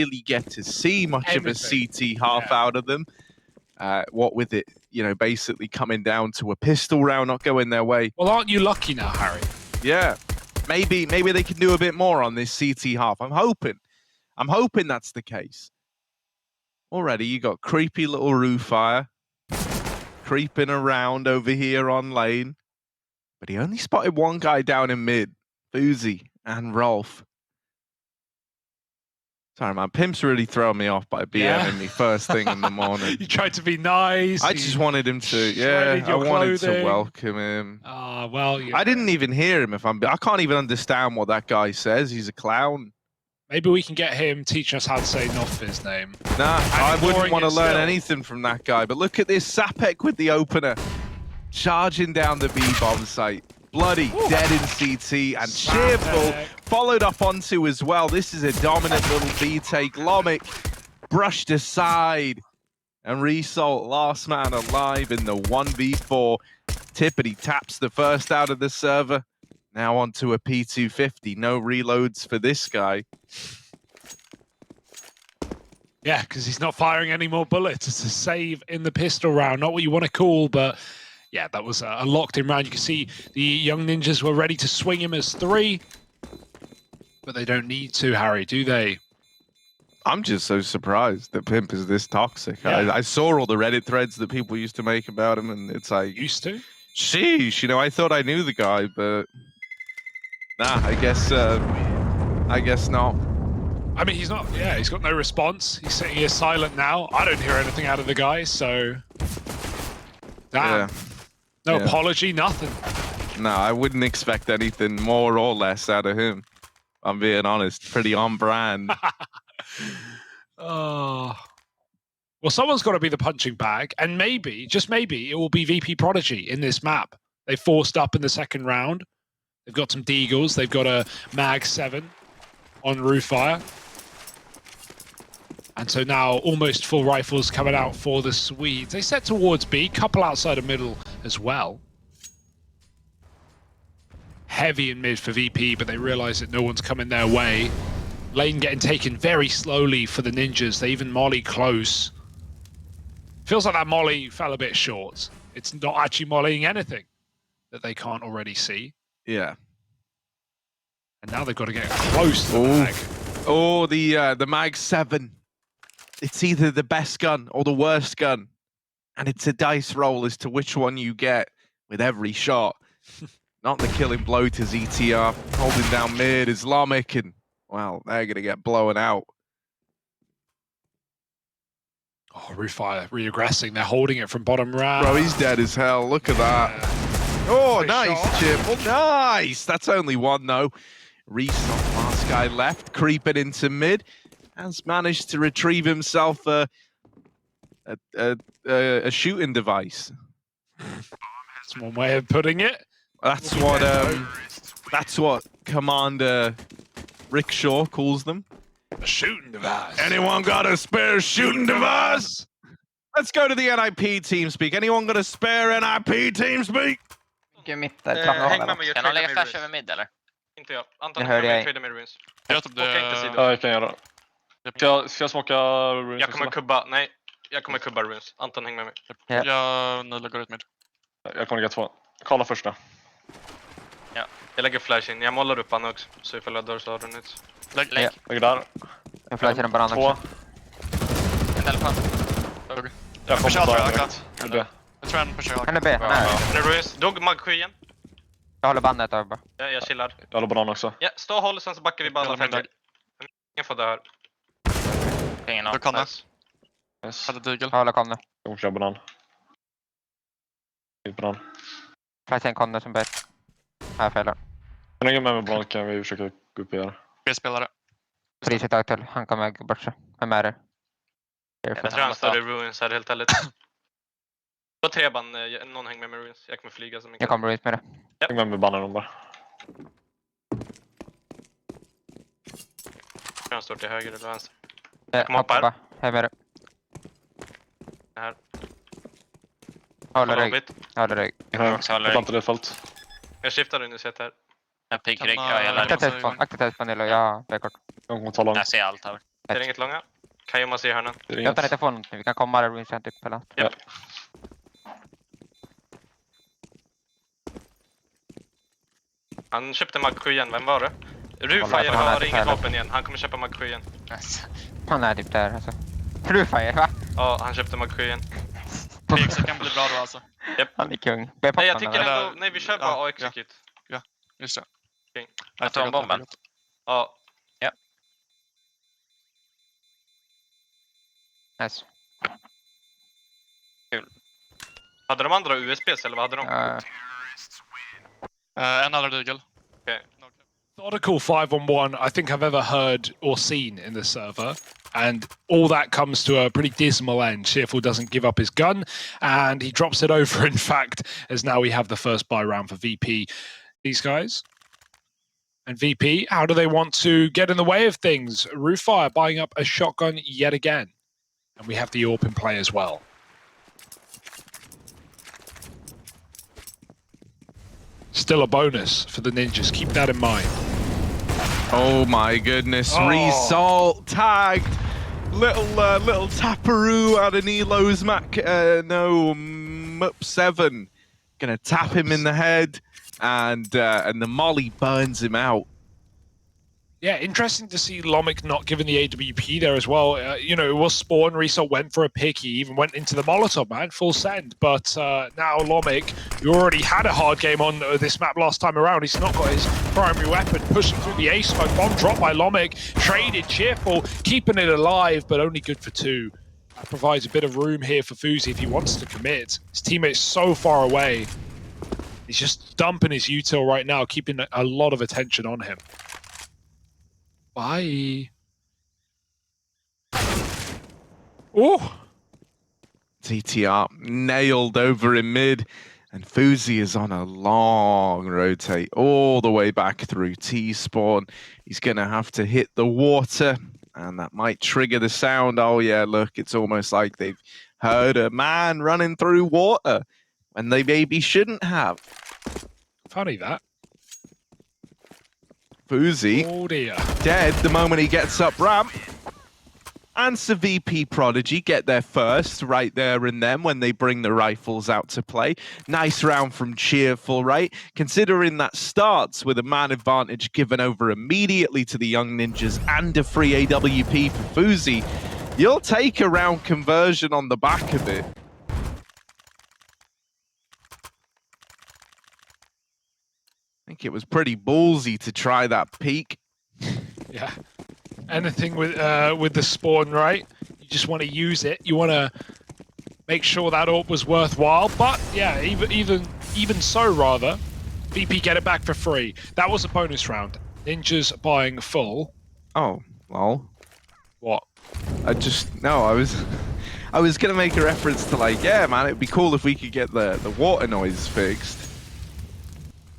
really get to see much of a CT half out of them. What with it, you know, basically coming down to a pistol round not going their way. Well, aren't you lucky now, Harry? Yeah, maybe they can do a bit more on this CT half. I'm hoping that's the case. Already, you got creepy little Rufire creeping around over here on lane, but he only spotted one guy down in mid, Boozy and Rolf. Sorry, man. Pimp's really throwing me off by BMing me first thing in the morning. You tried to be nice. I just wanted him to, I wanted to welcome him. Well, I didn't even hear him. I can't even understand what that guy says. He's a clown. Maybe we can get him teaching us how to say Nof's name. Nah, I wouldn't want to learn anything from that guy. But look at this Sapek with the opener, charging down the B-bomb site. Bloody dead in CT and Cheerful followed up onto as well. This is a dominant little B take. Lomic brushed aside and Result last man alive in the 1v4. Tippity taps the first out of the server. Now onto a P250. No reloads for this guy. Yeah, because he's not firing any more bullets. It's a save in the pistol round. Not what you want to call, but yeah, that was a locked-in round. You can see the young ninjas were ready to swing him as 3, but they don't need to, Harry, do they? I'm just so surprised that Pimp is this toxic. Yeah. I saw all the Reddit threads that people used to make about him, and it's like... Used to? Sheesh, you know, I thought I knew the guy, but... Nah, I guess not. I mean, he's not... Yeah, he's got no response. He's sitting here silent now. I don't hear anything out of the guy, so... Damn. Yeah. No apology, nothing. No, I wouldn't expect anything more or less out of him. I'm being honest. Pretty on brand. Oh. Well, someone's got to be the punching bag, and maybe, just maybe, it will be VP.Prodigy in this map. They forced up in the second round. They've got some Deagles. They've got a Mag 7 on Rufire. And so now almost full rifles coming out for the Swedes. They set towards B, couple outside of middle as well. Heavy in mid for VP, but they realize that no one's coming their way. Lane getting taken very slowly for the ninjas. They even molly close. Feels like that molly fell a bit short. It's not actually mollying anything that they can't already see. Yeah. And now they've got to get close to the mag. Oh, the Mag 7. It's either the best gun or the worst gun. And it's a dice roll as to which one you get with every shot. Not the killing blow to ZTR. Holding down mid, Islamic, and, well, they're going to get blown out. Oh, Rufire reaggressing. They're holding it from bottom round. Bro, he's dead as hell. Look at that. Oh, nice, Chip. Nice. That's only one, though. Restock, last guy left, creeping into mid. Has managed to retrieve himself a shooting device. That's one way of putting it. That's what Commander Rickshaw calls them. A shooting device. Anyone got a spare shooting device? Let's go to the NIP team speak. Anyone got a spare NIP team speak? Häng med mig. Kan de lägga flash över mid eller? Inte jag. Anton, kan jag trada med ruins? Jag typ det. Ja, jag kan göra. Ska jag smaka ruins? Jag kommer kubba. Nej, jag kommer kubba ruins. Anton, häng med mig. Jag lägger ut mid. Jag kommer lägga 2. Kolla första. Ja, jag lägger flash in. Jag målar upp han också. Så ifall jag dör så har du nytt. Lägger där. Jag flashar den bara andra också. En telefon. Jag kommer ta det. Jag tror han pushar. Han är B. Ruins. Dog mag 7 igen. Jag håller bandet över bara. Ja, jag chillar. Jag håller banan också. Ja, stå och håll sen så backar vi bara alla fem. Ingen får dö här. Ingen av. Du kan det. Hade digel. Jag håller konne. Jag kommer köra banan. Banan. Flash en konne som bäst. Här fällar. Så länge med banan kan vi försöka gå upp igen. B-spelare. Priset ög till. Han kommer bort sig. Vem är det? Jag tror han står i ruins här helt ärligt. På treban, någon hänger med ruins. Jag kommer flyga så mycket. Jag kommer ruins med det. Ja. Häng med banan bara. Han står till höger eller vänster. Kom upp här. Här med det. Här. Håller rygg. Håller rygg. Jag tar inte det fält. Jag skiftar uniset här. Jag pick rygg. Akta telefon. Ja, det är kort. Jag kommer ta långt. Jag ser allt här. Ser inget långa. Kan ju man se hörnan. Jag tar inte få något nu. Vi kan komma där Vincere typ eller något. Japp. Han köpte Mag 7 igen, vem var det? Rufire har inget vapen igen, han kommer köpa Mag 7 igen. Han är typ där alltså. Rufire va? Ja, han köpte Mag 7 igen. Exit kan bli bra då alltså. Japp. Han är kung. Nej, jag tycker ändå, nej vi kör bara A-execute. Ja, just det. Okay. Jag tar bomben. Ja. Ja. Nice. Kul. Hade de andra USBs eller vad hade de? En andra digel. Okay. Methodical 5-on-1 I think I've ever heard or seen in this server. And all that comes to a pretty dismal end. Cheerful doesn't give up his gun, and he drops it over, in fact, as now we have the first buy round for VP. These guys. And VP, how do they want to get in the way of things? Rufire buying up a shotgun yet again. And we have the AWP in play as well. Still a bonus for the Ninjas, keep that in mind. Oh my goodness, Result tagged. Little taparoo out of Nilo's map7. Gonna tap him in the head, and the molly burns him out. Yeah, interesting to see Lomic not given the AWP there as well. You know, it was Spawn, Result went for a pick, he even went into the Molotov, man, full send. But now Lomic, who already had a hard game on this map last time around, he's not got his primary weapon, pushing through the A smoke, bomb dropped by Lomic, traded, Cheerful, keeping it alive, but only good for 2. That provides a bit of room here for Fuzi if he wants to commit. His teammate's so far away. He's just dumping his util right now, keeping a lot of attention on him. Bye. Oh! TTR nailed over in mid, and Fuzi is on a long rotate all the way back through T-spawn. He's going to have to hit the water, and that might trigger the sound. Oh yeah, look, it's almost like they've heard a man running through water when they maybe shouldn't have. Funny that. Fuzi dead the moment he gets up ramp. And so VP.Prodigy get there first, right there and then when they bring the rifles out to play. Nice round from Cheerful, right? Considering that starts with a man advantage given over immediately to the Young Ninjas and a free AWP for Fuzi, you'll take a round conversion on the back of it. I think it was pretty ballsy to try that peek. Yeah. Anything with the spawn, right? You just want to use it. You want to make sure that AWP was worthwhile. But yeah, even so, rather, VP get it back for free. That was a bonus round. Ninjas buying full. Oh, well. What? I was gonna make a reference to like, yeah, man, it'd be cool if we could get the water noise fixed.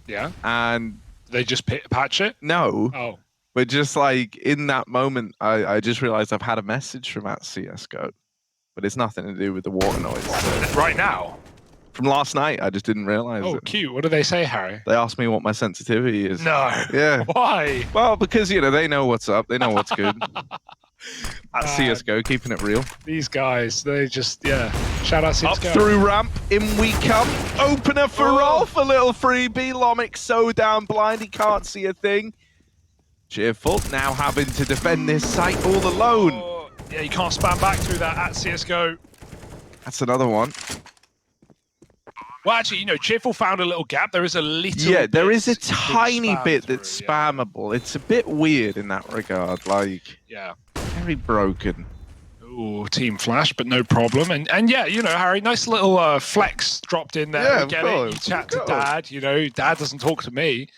Yeah. And they just patch it? No. Oh. But just like in that moment, I just realized I've had a message from at CSGO, but it's nothing to do with the water noise. So. Right now? From last night, I just didn't realize it. Oh, cute. What do they say, Harry? They asked me what my sensitivity is. No. Yeah. Why? Well, because, you know, they know what's up. They know what's good. At CSGO, keeping it real. These guys, they just, yeah. Shout out CSGO. Up through ramp, in we come. Opener for Rolf, a little freebie. Lomic so down blind, he can't see a thing. Cheerful, now having to defend this site all alone. Oh, yeah, you can't spam back through that at CSGO. That's another one. Well, actually, you know, Cheerful found a little gap. There is a little Yeah, there bit is a tiny bit through, that's spammable. It's a bit weird in that regard, like, yeah. very broken. Ooh, team flash, but no problem. And yeah, you know, Harry, nice little flex dropped in there. Yeah, You get it, you chat to Dad, you know, Dad doesn't talk to me.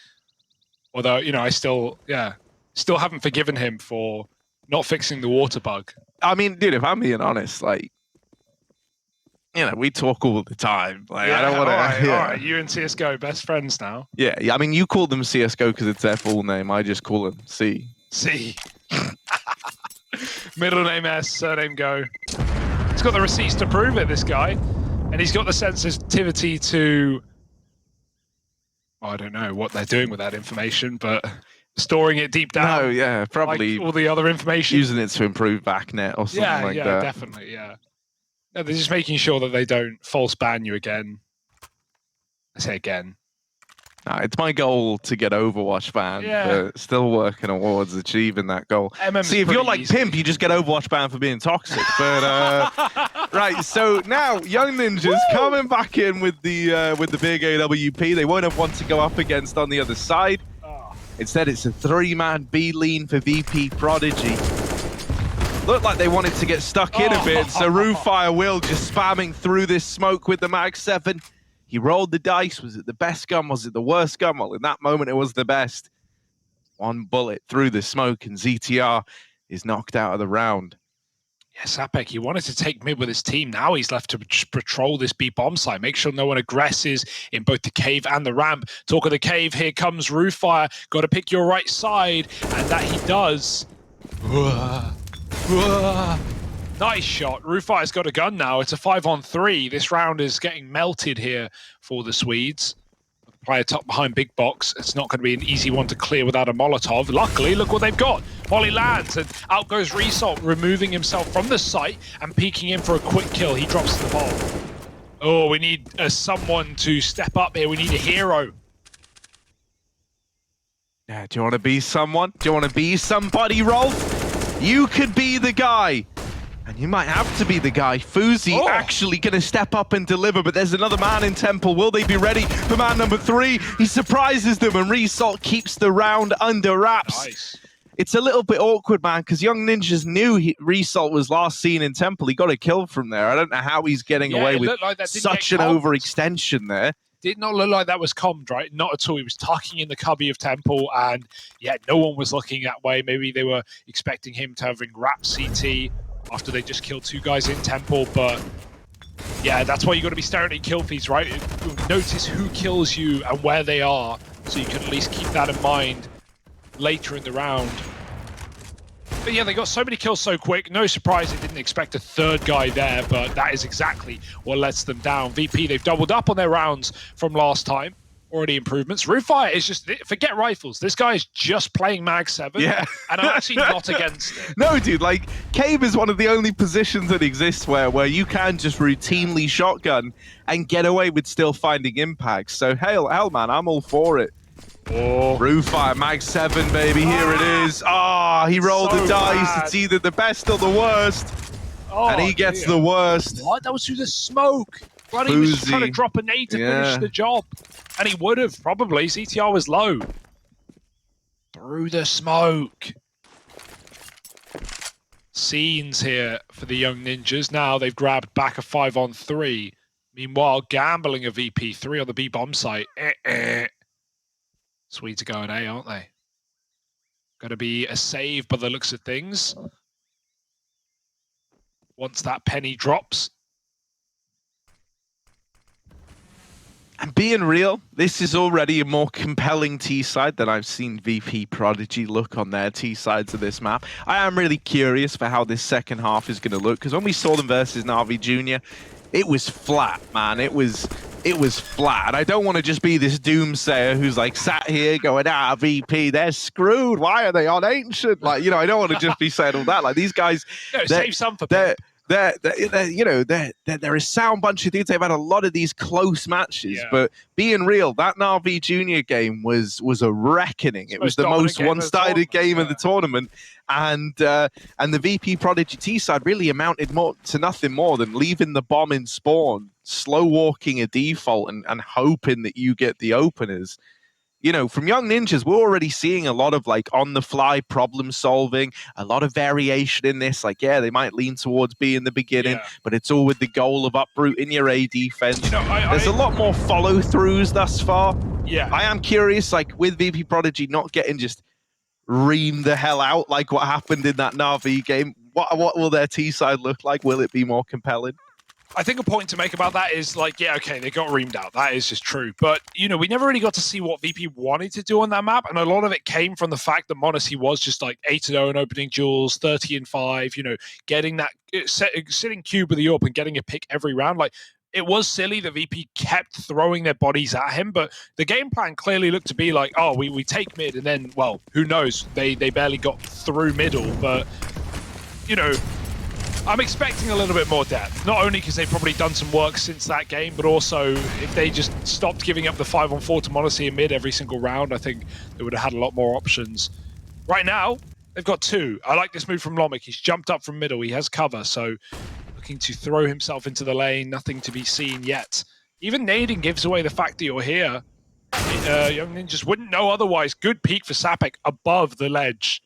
Although, you know, I still haven't forgiven him for not fixing the water bug. I mean, dude, if I'm being honest, like, you know, we talk all the time. Like, Yeah, I don't want to. all right, you and CSGO, best friends now. Yeah, I mean, you call them CSGO because it's their full name. I just call them C. C. Middle name S, surname Go. He's got the receipts to prove it, this guy. And he's got the sensitivity to... I don't know what they're doing with that information, but... storing it deep down. No, yeah, probably like all the other information. using it to improve backnet or something like that. Yeah, definitely, yeah. No, they're just making sure that they don't false ban you again. I say again. No, it's my goal to get Overwatch banned, but still working towards achieving that goal. See, if you're like easy. Pimp, you just get Overwatch banned for being toxic. But right, so now Young Ninjas coming back in with the big AWP. They won't have one to go up against on the other side. Instead, it's a 3-man B lean for VP.Prodigy. Looked like they wanted to get stuck in a bit, so Roofire Will just spamming through this smoke with the Mag 7. He rolled the dice. Was it the best gun? Was it the worst gun? Well, in that moment, it was the best. One bullet through the smoke, and ZTR is knocked out of the round. Yeah, Sapek, he wanted to take mid with his team. Now he's left to patrol this B bomb site. Make sure no one aggresses in both the cave and the ramp. Talk of the cave, here comes Roofire. Got to pick your right side, and that he does. Nice shot. Roofire's got a gun now. It's a 5-on-3. This round is getting melted here for the Swedes. The player top behind Big Box. It's not going to be an easy one to clear without a Molotov. Luckily, look what they've got. Molly lands, and out goes Resalt, removing himself from the site and peeking in for a quick kill. He drops the ball. Oh, we need someone to step up here. We need a hero. Yeah, do you want to be someone? Do you want to be somebody, Rolf? You could be the guy. And you might have to be the guy. Fuzi actually going to step up and deliver, but there's another man in Temple. Will they be ready for man number 3? He surprises them, and Resalt keeps the round under wraps. Nice. It's a little bit awkward, man, because Young Ninjas knew Resalt was last seen in Temple. He got a kill from there. I don't know how he's getting away with like such an overextension there. Did not look like that was commed, right? Not at all. He was tucking in the cubby of Temple, and yeah, no one was looking that way. Maybe they were expecting him to have wrapped CT after they just killed 2 guys in Temple, but yeah, that's why you got to be staring at kill feeds, right? Notice who kills you and where they are, so you can at least keep that in mind later in the round. But yeah, they got so many kills so quick. No surprise they didn't expect a 3rd guy there, but that is exactly what lets them down. VP, they've doubled up on their rounds from last time. Already improvements. Roofire is just, forget rifles. This guy is just playing Mag 7. Yeah. And I'm actually not against it. No, dude, like, cave is one of the only positions that exists where you can just routinely shotgun and get away with still finding impacts. So, hell, man, I'm all for it. Roofire, Mag 7, baby, here it is. He rolled the dice. Bad. It's either the best or the worst. And he gets the worst. What? That was through the smoke. But he was just trying to drop a nade to finish the job. And he would have, probably. CTR was low. Through the smoke. Scenes here for the Young Ninjas. Now they've grabbed back a 5-on-3. Meanwhile, gambling a VP3 on the B bomb site. Swedes are going A, aren't they? Got to be a save by the looks of things. Once that penny drops. And being real, this is already a more compelling T-side than I've seen VP.Prodigy look on their T-sides of this map. I am really curious for how this second half is going to look, because when we saw them versus Na'Vi Jr., it was flat, man. It was flat. And I don't want to just be this doomsayer who's like sat here going, VP, they're screwed. Why are they on Ancient? Like, you know, I don't want to just be saying all that. Like, these guys, save some for they're a sound bunch of dudes. They've had a lot of these close matches, but being real, that Na'Vi Junior game was a reckoning. It was the most one-sided game of the tournament, and the VP.Prodigy T side really amounted to nothing more than leaving the bomb in spawn, slow walking a default, and hoping that you get the openers. You know, from Young Ninjas, we're already seeing a lot of like on-the-fly problem solving, a lot of variation in this. Like, yeah, they might lean towards B in the beginning, but it's all with the goal of uprooting your A defense. You know, there's a lot more follow-throughs thus far. Yeah, I am curious, like with VP.Prodigy not getting just reamed the hell out like what happened in that Na'Vi game. What will their T side look like? Will it be more compelling? I think a point to make about that is like, yeah, okay, they got reamed out. That is just true. But, you know, we never really got to see what VP wanted to do on that map. And a lot of it came from the fact that m0NESY was just like 8-0 in opening duels, 30-5, you know, getting that, sitting cube with the AWP and getting a pick every round. Like, it was silly that VP kept throwing their bodies at him, but the game plan clearly looked to be like, oh, we take mid, and then, well, who knows? They barely got through middle, but, you know, I'm expecting a little bit more depth. Not only because they've probably done some work since that game, but also if they just stopped giving up the 5-on-4 to monacy in mid every single round, I think they would have had a lot more options. Right now, they've got 2. I like this move from Lomik. He's jumped up from middle. He has cover, so looking to throw himself into the lane. Nothing to be seen yet. Even nading gives away the fact that you're here. Young Ninjas wouldn't know otherwise. Good peek for Sapek above the ledge.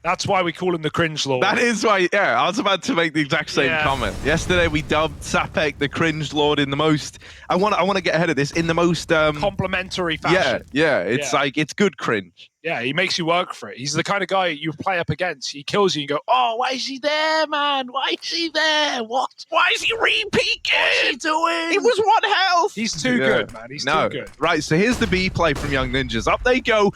That's why we call him the Cringe Lord. That is why, yeah, I was about to make the exact same comment. Yesterday we dubbed Sapek the Cringe Lord in the most, I want to get ahead of this, in the most complimentary fashion. Yeah, it's like, it's good cringe. Yeah, he makes you work for it. He's the kind of guy you play up against. He kills you and you go, oh, why is he there, man? Why is he there? What? Why is he re-peeking? What's he doing? He was 1 health. He's too good, man. He's too good. Right, so here's the B play from Young Ninjas. Up they go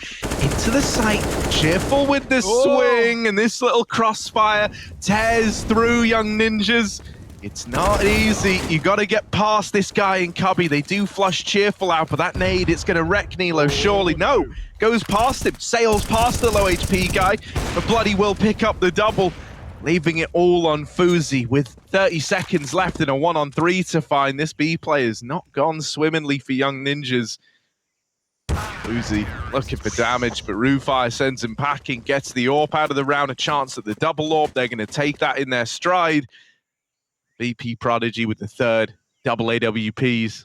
into the site. Cheerful with the swing, and this little crossfire tears through Young Ninjas. It's not easy. You got to get past this guy in Cubby. They do flush Cheerful out, but that nade, it's going to wreck Nilo, surely. No, goes past him, sails past the low HP guy, but Bloody will pick up the double, leaving it all on Fuzi with 30 seconds left and a 1-on-3 to find. This B play has not gone swimmingly for Young Ninjas. Fuzi looking for damage, but Rufire sends him packing, gets the AWP out of the round, a chance at the double AWP. They're going to take that in their stride. VP.Prodigy with the 3rd double AWPs.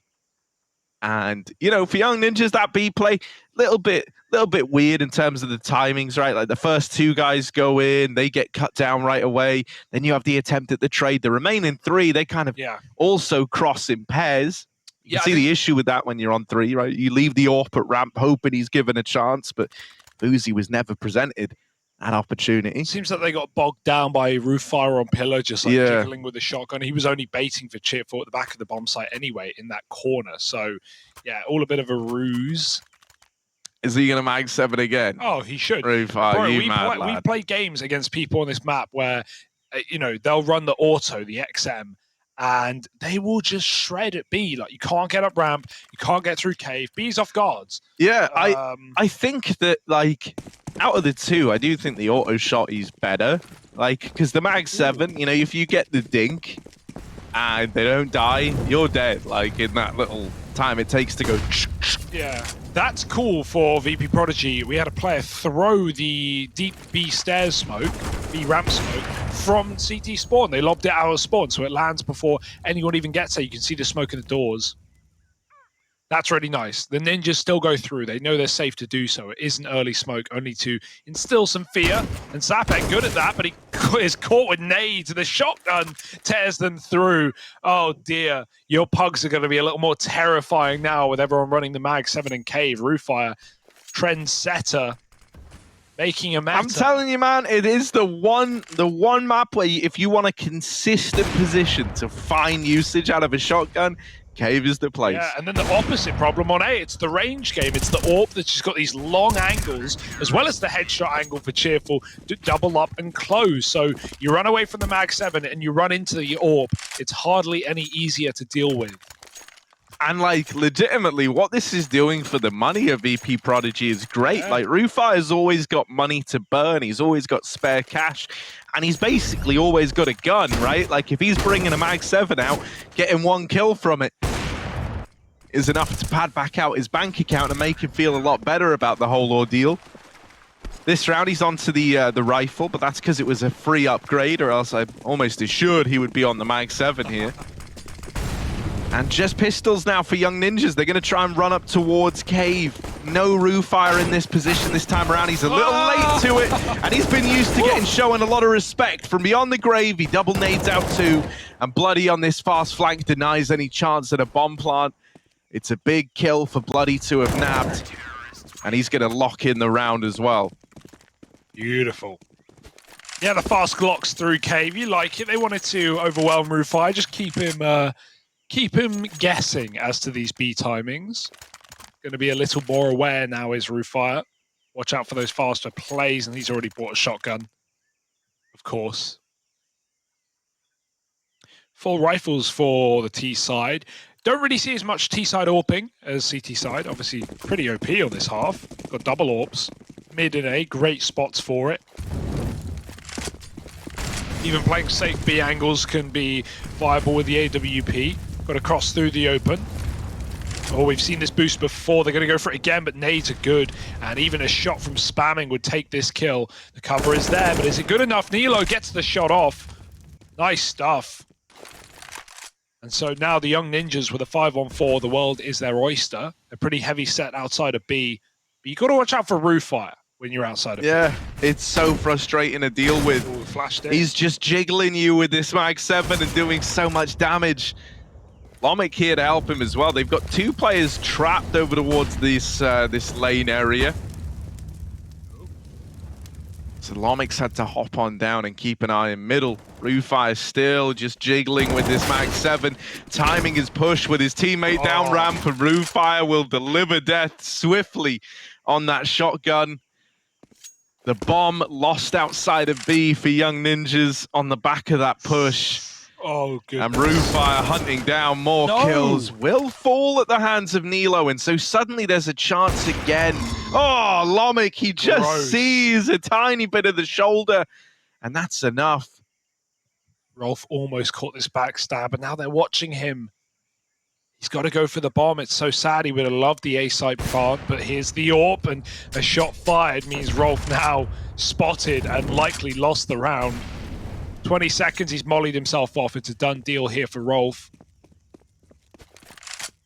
And, you know, for Young Ninjas, that B play, little bit weird in terms of the timings, right? Like the first 2 guys go in, they get cut down right away. Then you have the attempt at the trade. The remaining 3, they kind of also cross in pairs. You see the issue with that when you're on 3, right? You leave the AWP at ramp hoping he's given a chance, but Fuzi was never presented an opportunity. Seems like they got bogged down by Rooffire on pillar, just like jiggling with the shotgun. He was only baiting for Cheerful at the back of the bomb site anyway in that corner. So, yeah, all a bit of a ruse. Is he going to mag 7 again? Oh, he should. Rooffire, Bro, we we play games against people on this map where, you know, they'll run the auto, the XM, and they will just shred at B. Like, you can't get up ramp, you can't get through cave. B's off guards. Yeah, I think that, like, out of the 2, I do think the auto shot is better. Like, because the mag 7, you know, if you get the dink and they don't die, you're dead. Like, in that little time it takes to go. Yeah, that's cool for VP.Prodigy. We had a player throw the deep B stairs smoke, B ramp smoke, from CT spawn. They lobbed it out of spawn, so it lands before anyone even gets there. You can see the smoke in the doors. That's really nice. The ninjas still go through. They know they're safe to do so. It isn't early smoke, only to instill some fear. And Sapek good at that, but he is caught with nades. The shotgun tears them through. Oh dear. Your pugs are going to be a little more terrifying now with everyone running the mag 7 and cave. Rooffire, trendsetter, making a meta. I'm telling you, man, it is the one map where if you want a consistent position to find usage out of a shotgun, cave is the place. Yeah, and then the opposite problem on A, it's the range game. It's the AWP that's just got these long angles, as well as the headshot angle for Cheerful to double up and close. So you run away from the mag 7 and you run into the AWP. It's hardly any easier to deal with. And, like, legitimately, what this is doing for the money of VP.Prodigy is great. Yeah. Like, Roofire's always got money to burn. He's always got spare cash. And he's basically always got a gun, right? Like, if he's bringing a mag 7 out, getting 1 kill from it is enough to pad back out his bank account and make him feel a lot better about the whole ordeal. This round, he's onto the rifle, but that's because it was a free upgrade, or else I'm almost assured he would be on the mag 7 here. And just pistols now for Young Ninjas. They're going to try and run up towards cave. No Rooffire in this position this time around. He's a little late to it, and he's been used to getting shown a lot of respect from beyond the grave. He double nades out too, and Bloody on this fast flank denies any chance at a bomb plant. It's a big kill for Bloody to have nabbed, and he's going to lock in the round as well. Beautiful. Yeah, the fast Glocks through cave. You like it. They wanted to overwhelm Rooffire. Just keep him guessing as to these B timings. Going to be a little more aware now is Rooffire. Watch out for those faster plays, and he's already bought a shotgun, of course. Full rifles for the T side. Don't really see as much T side AWPing as CT side. Obviously, pretty OP on this half. Got double AWPs. Mid and A, great spots for it. Even playing safe B angles can be viable with the AWP. Got to cross through the open. Oh, we've seen this boost before. They're going to go for it again, but nades are good. And even a shot from spamming would take this kill. The cover is there, but is it good enough? Nilo gets the shot off. Nice stuff. And so now the young ninjas with a 5-on-4, the world is their oyster. A pretty heavy set outside of B. But you got to watch out for roof fire when you're outside of Yeah, it's so frustrating to deal with. Ooh, flashed in. He's just jiggling you with this Mag 7 and doing so much damage. Lomic here to help him as well. They've got two players trapped over towards this this lane area. So Lomic's had to hop on down and keep an eye in middle. Rufire still just jiggling with this Mag 7. Timing his push with his teammate down ramp, and Rufire will deliver death swiftly on that shotgun. The bomb lost outside of B for Young Ninjas on the back of that push. Oh, good. And Rufire hunting down more kills will fall at the hands of Nilo, and so suddenly there's a chance again. Oh, Lomic, he just sees a tiny bit of the shoulder, and that's enough. Rolf almost caught this backstab, but now they're watching him. He's got to go for the bomb. It's so sad. He would have loved the A-side plant, but here's the AWP, and a shot fired means Rolf now spotted and likely lost the round. 20 seconds, he's mollied himself off. It's a done deal here for Rolf.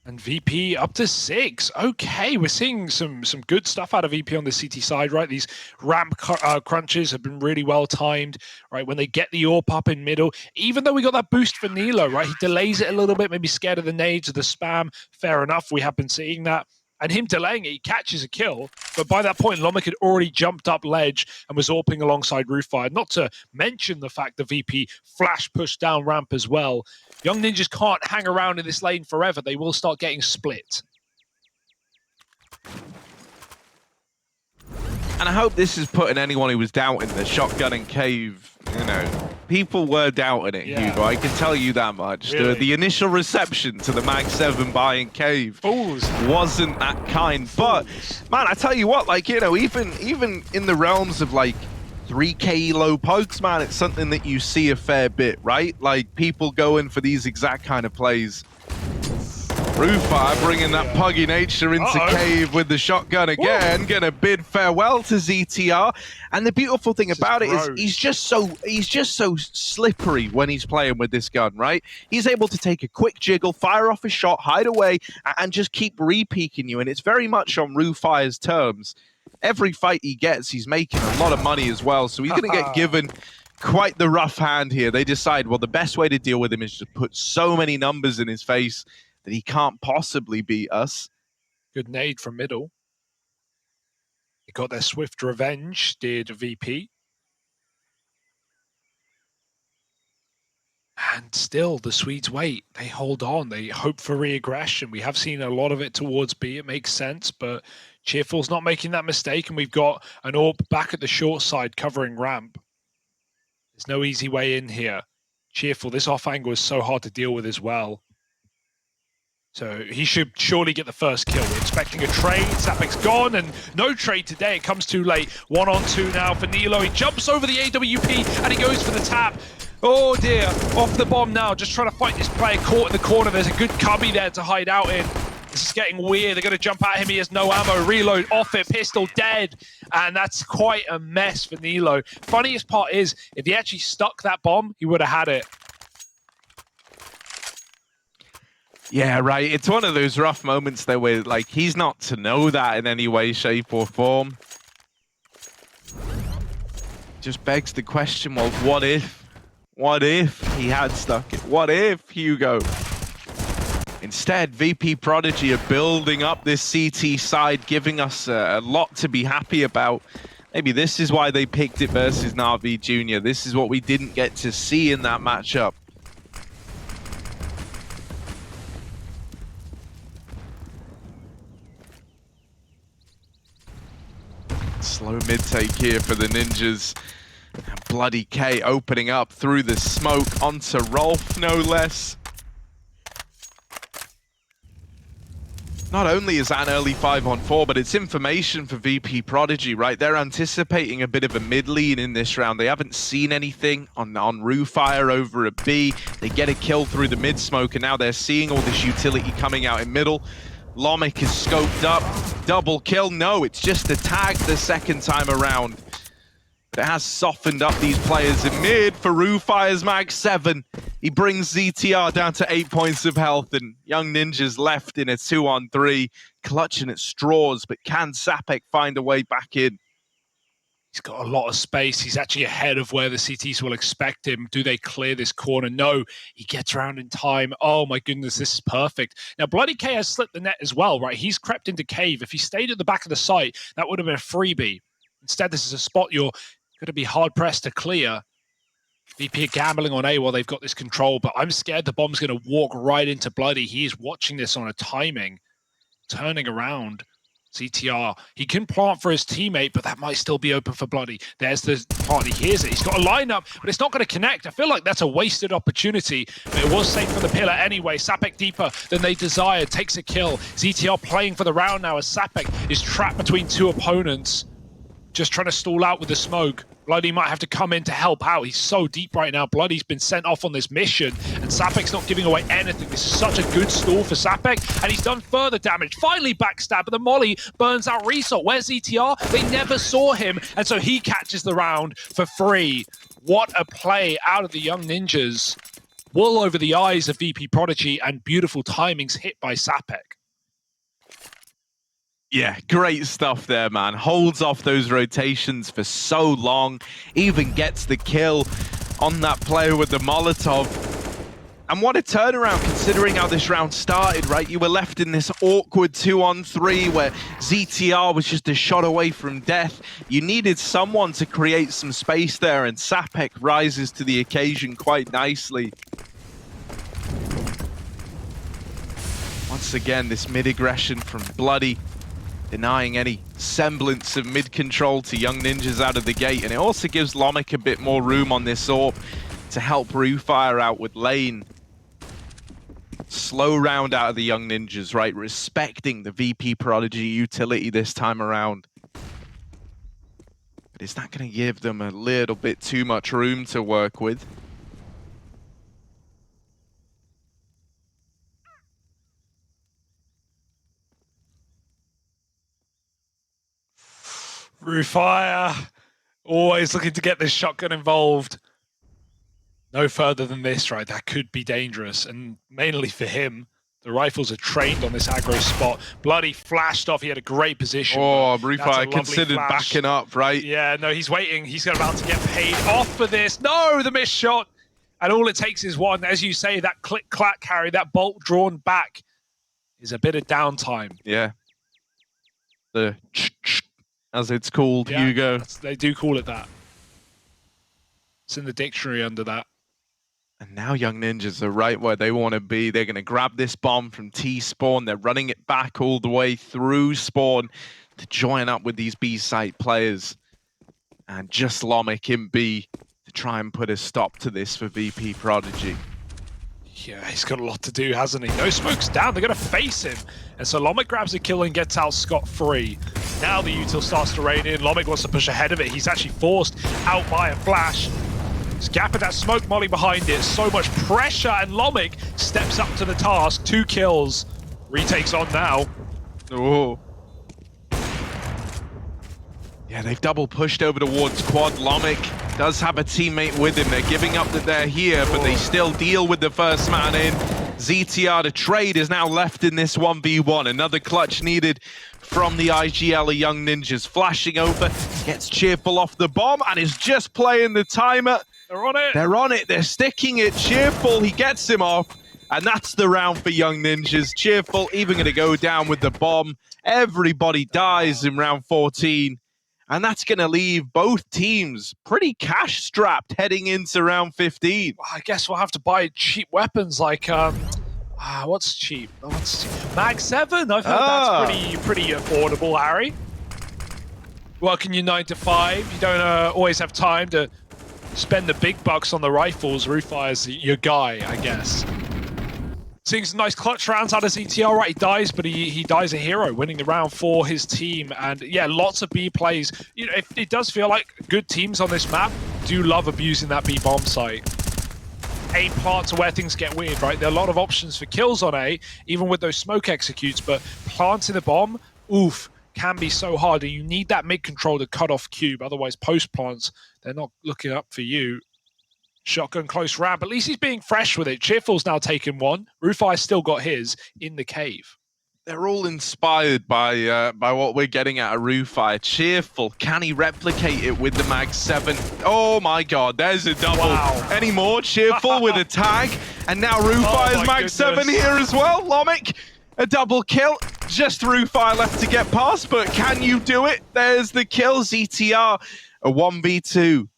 And VP up to 6. Okay, we're seeing some good stuff out of VP on the CT side, right? These ramp crunches have been really well timed, right? When they get the AWP up in middle, even though we got that boost for Nilo, right? He delays it a little bit, maybe scared of the nades or the spam. Fair enough, we have been seeing that. And him delaying it, he catches a kill. But by that point, Lomic had already jumped up ledge and was AWPing alongside Rufire. Not to mention the fact that VP flash pushed down ramp as well. Young Ninjas can't hang around in this lane forever. They will start getting split. And I hope this is putting anyone who was doubting the shotgun and cave, you know, people were doubting it, Hugo. I can tell you that much. Really? The initial reception to the Mag 7 buy in cave wasn't that kind. But, man, I tell you what, like, you know, even in the realms of, like, 3K low pokes, man, it's something that you see a fair bit, right? Like, people going for these exact kind of plays. Rufire bringing that puggy nature into cave with the shotgun again, gonna bid farewell to ZTR. And the beautiful thing about it is he's just so slippery when he's playing with this gun, right? He's able to take a quick jiggle, fire off a shot, hide away, and just keep re-peeking you. And it's very much on Rufire's terms. Every fight he gets, he's making a lot of money as well. So he's gonna get given quite the rough hand here. They decide, well, the best way to deal with him is to put so many numbers in his face that he can't possibly beat us. Good nade from middle. They got their swift revenge, did VP. And still, the Swedes wait. They hold on. They hope for re-aggression. We have seen a lot of it towards B. It makes sense, but Cheerful's not making that mistake, and we've got an AWP back at the short side covering ramp. There's no easy way in here. Cheerful, this off angle is so hard to deal with as well. So he should surely get the first kill. We're expecting a trade. Sapek's gone, and no trade today. It comes too late. 1-on-2 now for Nilo. He jumps over the AWP, and he goes for the tap. Oh dear, off the bomb now. Just trying to fight this player caught in the corner. There's a good cubby there to hide out in. This is getting weird. They're going to jump at him. He has no ammo. Reload off it. Pistol dead. And that's quite a mess for Nilo. Funniest part is, if he actually stuck that bomb, he would have had it. Yeah, right. It's one of those rough moments there where, like, he's not to know that in any way, shape, or form. Just begs the question, well, what if? What if he had stuck it? What if, Hugo? Instead, VP.Prodigy are building up this CT side, giving us a lot to be happy about. Maybe this is why they picked it versus Na'Vi Jr. This is what we didn't get to see in that matchup. Slow mid take here for the Ninjas. And Bloody K opening up through the smoke onto Rolf, no less. Not only is that an early 5-on-4, but it's information for VP.Prodigy, right? They're anticipating a bit of a mid lead in this round. They haven't seen anything on Roofire over a B. They get a kill through the mid smoke, and now they're seeing all this utility coming out in middle. Lomic is scoped up. Double kill. No, it's just a tag the second time around. But it has softened up these players in mid. For Roofire's mag 7. He brings ZTR down to 8 points of health, and Young Ninjas left in a 2-on-3, clutching at straws. But can Sapek find a way back in? He's got a lot of space. He's actually ahead of where the CTs will expect him. Do they clear this corner? No. He gets around in time. Oh my goodness, this is perfect. Now, Bloody K has slipped the net as well, right? He's crept into cave. If he stayed at the back of the site, that would have been a freebie. Instead, this is a spot you're going to be hard-pressed to clear. VP are gambling on A while they've got this control, but I'm scared the bomb's going to walk right into Bloody. He is watching this on a timing, turning around. CTR, he can plant for his teammate, but that might still be open for Bloody. There's the part, he hears it. He's got a lineup, but it's not going to connect. I feel like that's a wasted opportunity, but it was safe for the pillar anyway. Sapek deeper than they desired, takes a kill. ZTR playing for the round now as Sapek is trapped between two opponents, just trying to stall out with the smoke. Bloody might have to come in to help out. He's so deep right now. Bloody's been sent off on this mission, and Sapek's not giving away anything. This is such a good stall for Sapek, and he's done further damage. Finally backstab, but the molly burns out Resort. Where's ETR? They never saw him, and so he catches the round for free. What a play out of the Young Ninjas. Wool over the eyes of VP.Prodigy, and beautiful timings hit by Sapek. Yeah, great stuff there, man. Holds off those rotations for so long. Even gets the kill on that player with the Molotov. And what a turnaround considering how this round started, right? You were left in this awkward 2-on-3 where ZTR was just a shot away from death. You needed someone to create some space there, and Sapek rises to the occasion quite nicely. Once again, this mid-aggression from Bloody, denying any semblance of mid-control to Young Ninjas out of the gate. And it also gives Lomic a bit more room on this AWP to help Roofire out with lane. Slow round out of the Young Ninjas, right? Respecting the VP.Prodigy utility this time around. But is that going to give them a little bit too much room to work with? Roofire, always looking to get this shotgun involved. No further than this, right? That could be dangerous, and mainly for him. The rifles are trained on this aggro spot. Bloody flashed off. He had a great position. Oh, Roofire considered backing up, right? Yeah, no, he's waiting. He's about to get paid off for this. No, the missed shot. And all it takes is one. As you say, that click-clack carry, that bolt drawn back is a bit of downtime. Yeah. The as it's called, yeah, Hugo. They do call it that. It's in the dictionary under that. And now Young Ninjas are right where they want to be. They're going to grab this bomb from T-Spawn. They're running it back all the way through Spawn to join up with these B-site players. And just Lomic in B to try and put a stop to this for VP.Prodigy. Yeah, he's got a lot to do, hasn't he? No smoke's down. They're going to face him. And so Lomic grabs a kill and gets out scot-free. Now the util starts to rain in. Lomic wants to push ahead of it. He's actually forced out by a flash. He's gapping that smoke molly behind it. So much pressure, and Lomic steps up to the task. 2 kills. Retakes on now. Oh. Yeah, they've double pushed over towards quad. Lomic does have a teammate with him. They're giving up that they're here, but they still deal with the first man in. ZTR to trade is now left in this 1v1. Another clutch needed from the IGL of Young Ninjas. Flashing over, gets Cheerful off the bomb, and is just playing the timer. They're on it. They're on it. They're sticking it. Cheerful, he gets him off. And that's the round for Young Ninjas. Cheerful even going to go down with the bomb. Everybody dies in round 14. And that's going to leave both teams pretty cash-strapped heading into round 15. Well, I guess we'll have to buy cheap weapons like, what's cheap? Mag 7. I've heard that's pretty affordable, Harry. working your 9 to 5. You don't always have time to spend the big bucks on the rifles. Rufire's your guy, I guess. Seeing some nice clutch rounds out of ZTR, right? He dies, but he dies a hero, winning the round for his team. And yeah, lots of B plays. You know, it does feel like good teams on this map do love abusing that B bomb site. A plants are where things get weird, right? There are a lot of options for kills on A, even with those smoke executes, but planting the bomb, oof, can be so hard. And you need that mid control to cut off Cube. Otherwise, post plants, they're not looking up for you. Shotgun close round, but at least he's being fresh with it. Cheerful's now taken one. Rufai still got his in the cave. They're all inspired by what we're getting out of Rufai. Cheerful, can he replicate it with the Mag 7? Oh my god, there's a double. Wow. Any more? Cheerful with a tag. And now Rufai's Mag 7 here as well. Lomic, a double kill. Just Rufai left to get past, but can you do it? There's the kill. ZTR, a 1v2.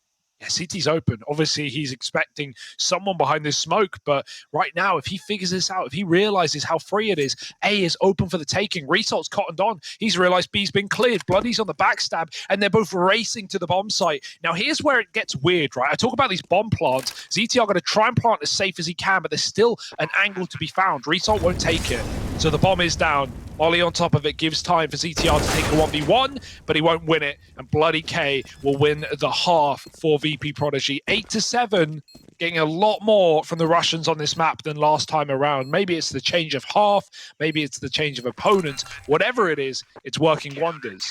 Yeah, CT's open. Obviously, he's expecting someone behind this smoke, but right now, if he figures this out, if he realizes how free it is, A is open for the taking. Resalt's cottoned on. He's realized B's been cleared. Bloody's on the backstab, and they're both racing to the bomb site. Now, here's where it gets weird, right? I talk about these bomb plants. ZT are going to try and plant as safe as he can, but there's still an angle to be found. Resalt won't take it. So the bomb is down. Molly on top of it gives time for ZTR to take the 1v1, but he won't win it. And Bloody K will win the half for VP.Prodigy. 8-7, getting a lot more from the Russians on this map than last time around. Maybe it's the change of half, maybe it's the change of opponents. Whatever it is, it's working wonders.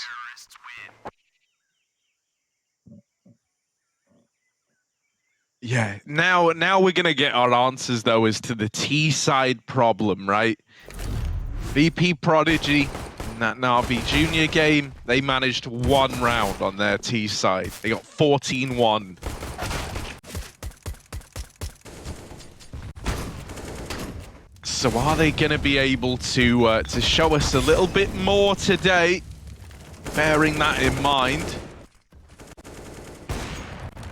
Yeah, now we're going to get our answers, though, as to the T-side problem, right? VP.Prodigy in that Na'Vi Junior game, they managed one round on their T side. They got 14-1. So are they going to be able to show us a little bit more today? Bearing that in mind,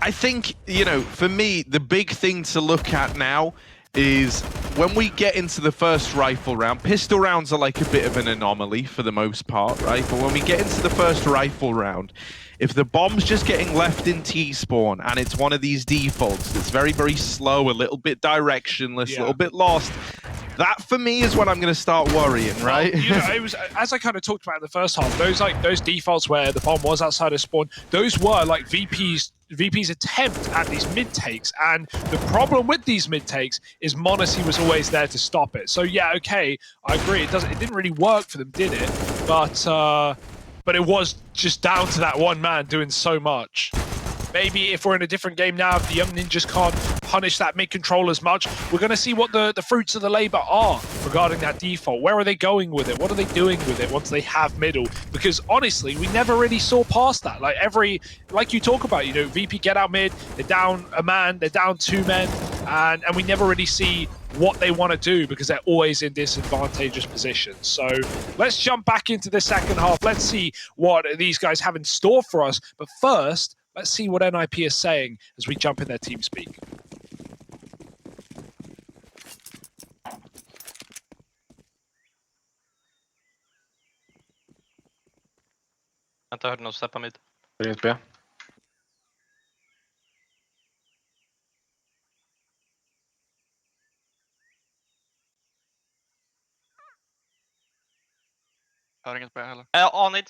I think, you know, for me, the big thing to look at now is when we get into the first rifle round. Pistol rounds are like a bit of an anomaly for the most part, right? But when we get into the first rifle round, if the bomb's just getting left in T-spawn and it's one of these defaults that's very, very slow, a little bit directionless, a little bit lost, that for me is when I'm going to start worrying, right? Well, you know, it was, as I kind of talked about in the first half, those defaults where the bomb was outside of spawn, those were like VP's attempt at these mid takes, and the problem with these mid takes is Monacy was always there to stop it. So yeah, okay, I agree. It didn't really work for them, did it? But it was just down to that one man doing so much. Maybe if we're in a different game now, if the young ninjas can't punish that mid control as much, we're going to see what the fruits of the labor are regarding that default. Where are they going with it? What are they doing with it once they have middle? Because honestly, we never really saw past that. Like you talk about, you know, VP get out mid, they're down a man, they're down two men, and we never really see what they want to do because they're always in disadvantageous positions. So let's jump back into the second half. Let's see what these guys have in store for us. But first, let's see what NIP is saying as we jump in their team speak. Jag har inte hört någon släppa mid. Det är inget B. Hör inget B heller. A-nid.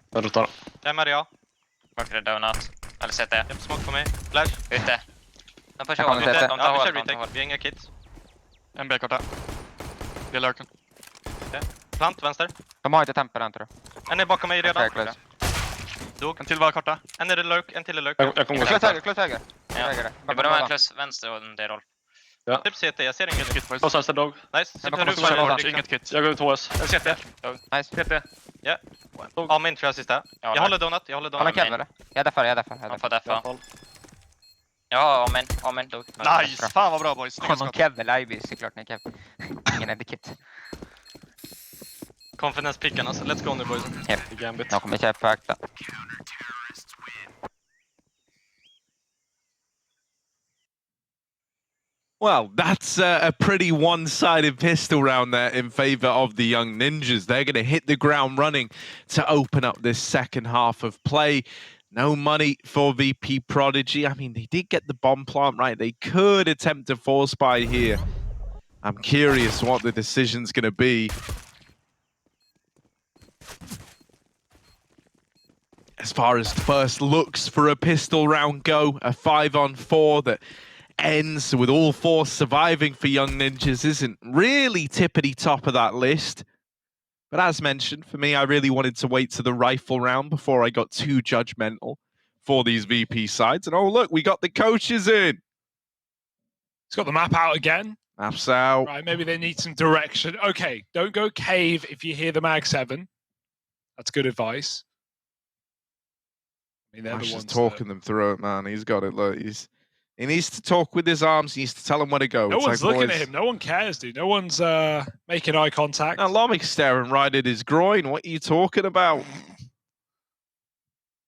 Jag rotar. Vem är det jag? Bakre donut. Eller CT. Jag får smoke på mig. Flash. Ute. De pushar Jag kommer hål. CT. De Ja, tar vi hål. kör De tar retake. hål. Vi har inga kits. En B-korta. Det är lurken. Plant, vänster. De har inte temper än, tror jag. En är bakom mig redan. Close. Dog. En till var korta. En är det lurk, en till är lurk. Jag kommer gå Close CT. höger, close höger. Ja. Höger. Vi börjar med en plus vänster och en D-roll. Typ CT, jag ser inget kit. Och sen dog. Nice. Jag Typ kommer en köra roof Annars inget kit. Jag går ut HS. En CT. Nice. CT. Ja. Ja, min tror jag sista. Jag håller donut, jag håller Han har donut. kev, eller? Jag deffar. De får deffa. Ja, amen dog. Nice! Fan vad bra boys. Har någon kev eller IB? Såklart ni kev. Ingen edikit. Confidence-pickan alltså. Let's go nu boys. Gambit. De kommer köpa ökta. Well, that's a pretty one-sided pistol round there in favor of the Young Ninjas. They're going to hit the ground running to open up this second half of play. No money for VP.Prodigy. I mean, they did get the bomb plant right. They could attempt a force buy here. I'm curious what the decision's going to be. As far as first looks for a pistol round go, a 5-on-4 that ends with all four surviving for Young Ninjas isn't really tippity top of that list. But as mentioned, for me, I really wanted to wait to the rifle round before I got too judgmental for these VP sides. And oh, look, we got the coaches in. He's got the map out again. Map's out. Right, maybe they need some direction. Okay, don't go cave if you hear the mag 7. That's good advice. I mean, they're I'm the just ones talking them through it, man. He's got it. Look, he needs to talk with his arms. He needs to tell them where to go. No It's one's like, looking boys, at him. No one cares, dude. No one's making eye contact. Now, Lomic's staring right at his groin. What are you talking about?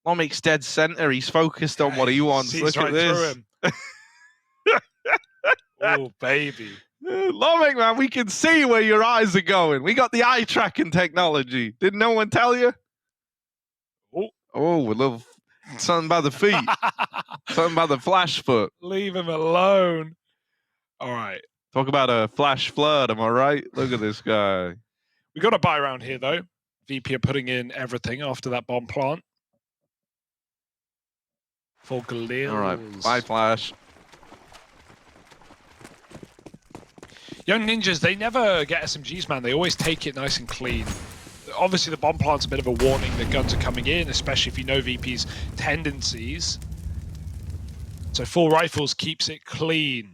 Lomic's dead center. He's focused on what he wants. Sees Look right at this. through him. Oh, baby. Lomic, man, we can see where your eyes are going. We got the eye tracking technology. Didn't no one tell you? Oh, a little something by the feet. Something by the flash foot. Leave him alone. All right. Talk about a flash flood, am I right? Look at this guy. We got a buy round here, though. VP are putting in everything after that bomb plant. For Galil. All right, bye, Flash. Young Ninjas, they never get SMGs, man. They always take it nice and clean. Obviously, the bomb plant's a bit of a warning that guns are coming in, especially if you know VP's tendencies. So 4 rifles keeps it clean.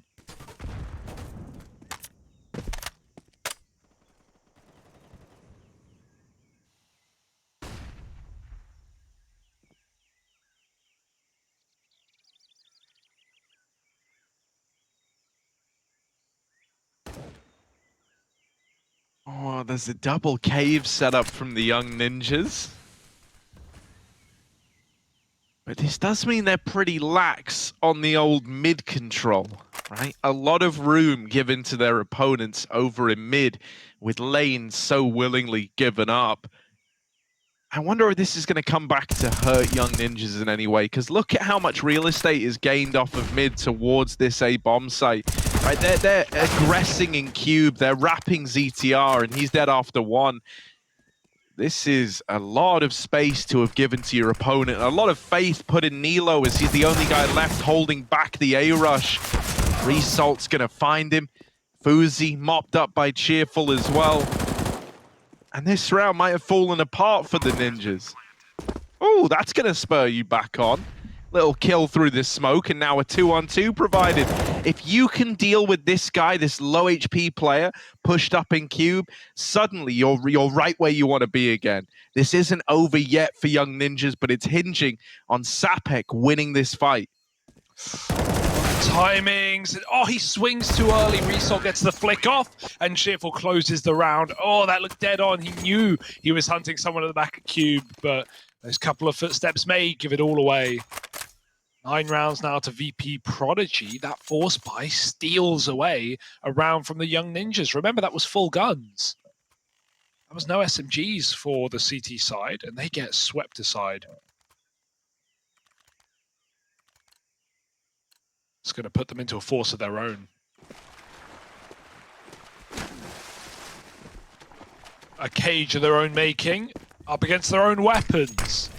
Oh, there's a double cave set up from the Young Ninjas. But this does mean they're pretty lax on the old mid control, right? A lot of room given to their opponents over in mid, with lanes so willingly given up. I wonder if this is going to come back to hurt Young Ninjas in any way, because look at how much real estate is gained off of mid towards this A bomb site. Right, they're aggressing in cube, they're wrapping ZTR, and he's dead after 1. This is a lot of space to have given to your opponent. A lot of faith put in Nilo as he's the only guy left holding back the A rush. Resalt's gonna find him. Fuzi mopped up by Cheerful as well. And this round might have fallen apart for the Ninjas. Oh, that's gonna spur you back on. Little kill through the smoke, and now a 2-on-2 provided. If you can deal with this guy, this low HP player, pushed up in cube, suddenly you're right where you want to be again. This isn't over yet for Young Ninjas, but it's hinging on Sapek winning this fight. Timings. Oh, he swings too early. Resol gets the flick off, and Cheerful closes the round. Oh, that looked dead on. He knew he was hunting someone at the back of cube, but those couple of footsteps may give it all away. 9 rounds now to VP.Prodigy. That force buy steals away a round from the Young Ninjas. Remember, that was full guns. There was no SMGs for the CT side, and they get swept aside. It's going to put them into a force of their own. A cage of their own making, up against their own weapons.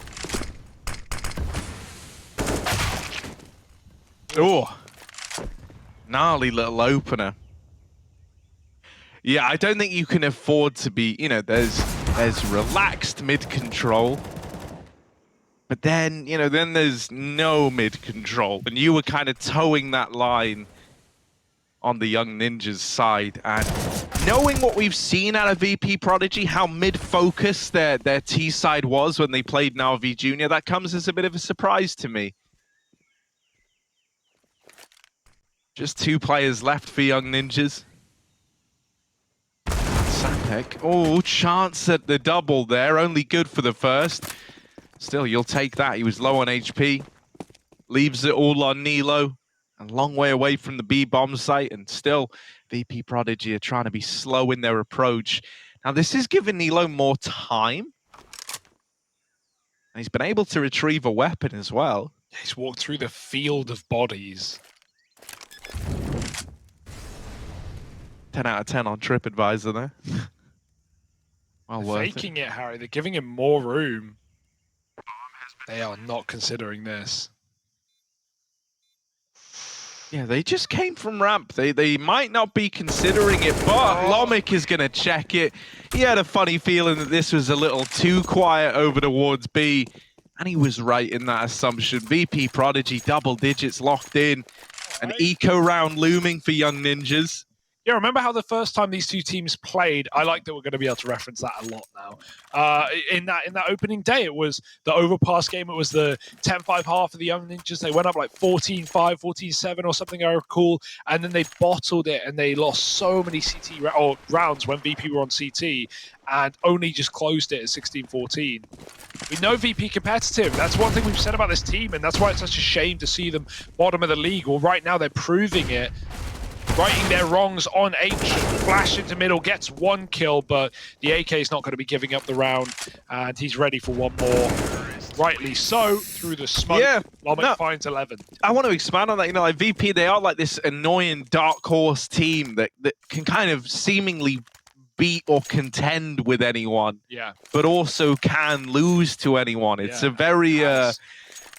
Oh, gnarly little opener. Yeah, I don't think you can afford to be, you know, there's relaxed mid control, but then, you know, then there's no mid control, and you were kind of towing that line on the Young Ninjas side. And knowing what we've seen out of VP.Prodigy, how mid-focused their T side was when they played Na'Vi Junior, that comes as a bit of a surprise to me. Just 2 players left for Young Ninjas. Sapek, oh, chance at the double there, only good for the first. Still, you'll take that. He was low on HP. Leaves it all on Nilo. A long way away from the B bomb site, and still VP.Prodigy are trying to be slow in their approach. Now this is giving Nilo more time. He's been able to retrieve a weapon as well. He's walked through the field of bodies. 10 out of 10 on TripAdvisor there. Well worth it. Faking it, Harry. They're giving him more room. They are not considering this. Yeah, they just came from ramp. They might not be considering it, but Lomik is going to check it. He had a funny feeling that this was a little too quiet over towards B, and he was right in that assumption. VP.Prodigy, double digits locked in. An eco round looming for Young Ninjas. Yeah, remember how the first time these two teams played, I like that we're going to be able to reference that a lot now. In that opening day, it was the overpass game. It was the 10-5 half of the Young Ninjas. They went up like 14-5, 14-7 or something, I recall. And then they bottled it and they lost so many CT rounds when VP were on CT and only just closed it at 16-14. We know VP competitive. That's one thing we've said about this team, and that's why it's such a shame to see them bottom of the league. Well, right now they're proving it. Righting their wrongs on Ancient. Flash into middle, gets one kill, but the AK is not going to be giving up the round, and he's ready for one more. Rightly so, through the smoke. Yeah, Lomik finds 11. I want to expand on that. You know, like VP, they are like this annoying dark horse team that can kind of seemingly beat or contend with anyone, but also can lose to anyone. It's a very...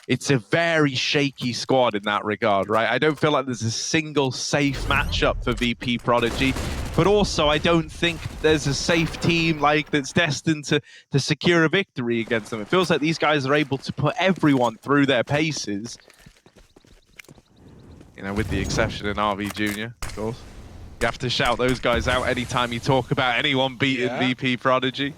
It's a very shaky squad in that regard, right? I don't feel like there's a single safe matchup for VP.Prodigy, but also I don't think there's a safe team like that's destined to secure a victory against them. It feels like these guys are able to put everyone through their paces. You know, with the exception of RV Jr., of course. You have to shout those guys out anytime you talk about anyone beating VP.Prodigy.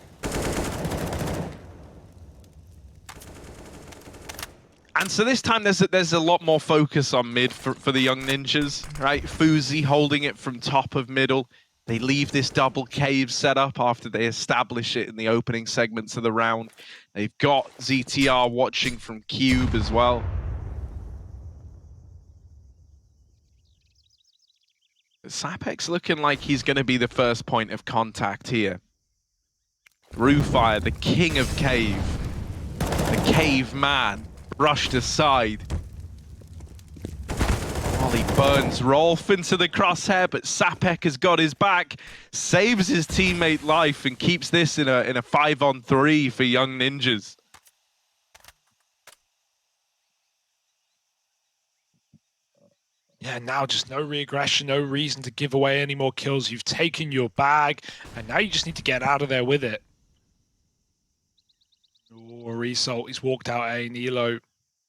And so this time there's a lot more focus on mid for the Young Ninjas, right? Fuzi holding it from top of middle. They leave this double cave setup after they establish it in the opening segments of the round. They've got ZTR watching from Cube as well. But Sapek's looking like he's going to be the first point of contact here. Rufire, the king of cave. The cave man. Brushed aside. Molly burns Rolf into the crosshair, but Sapek has got his back, saves his teammate life, and keeps this in a 5-on-3 for Young Ninjas. Yeah, now just no reaggression, no reason to give away any more kills. You've taken your bag, and now you just need to get out of there with it. Oh, Result, he's walked out A. Nilo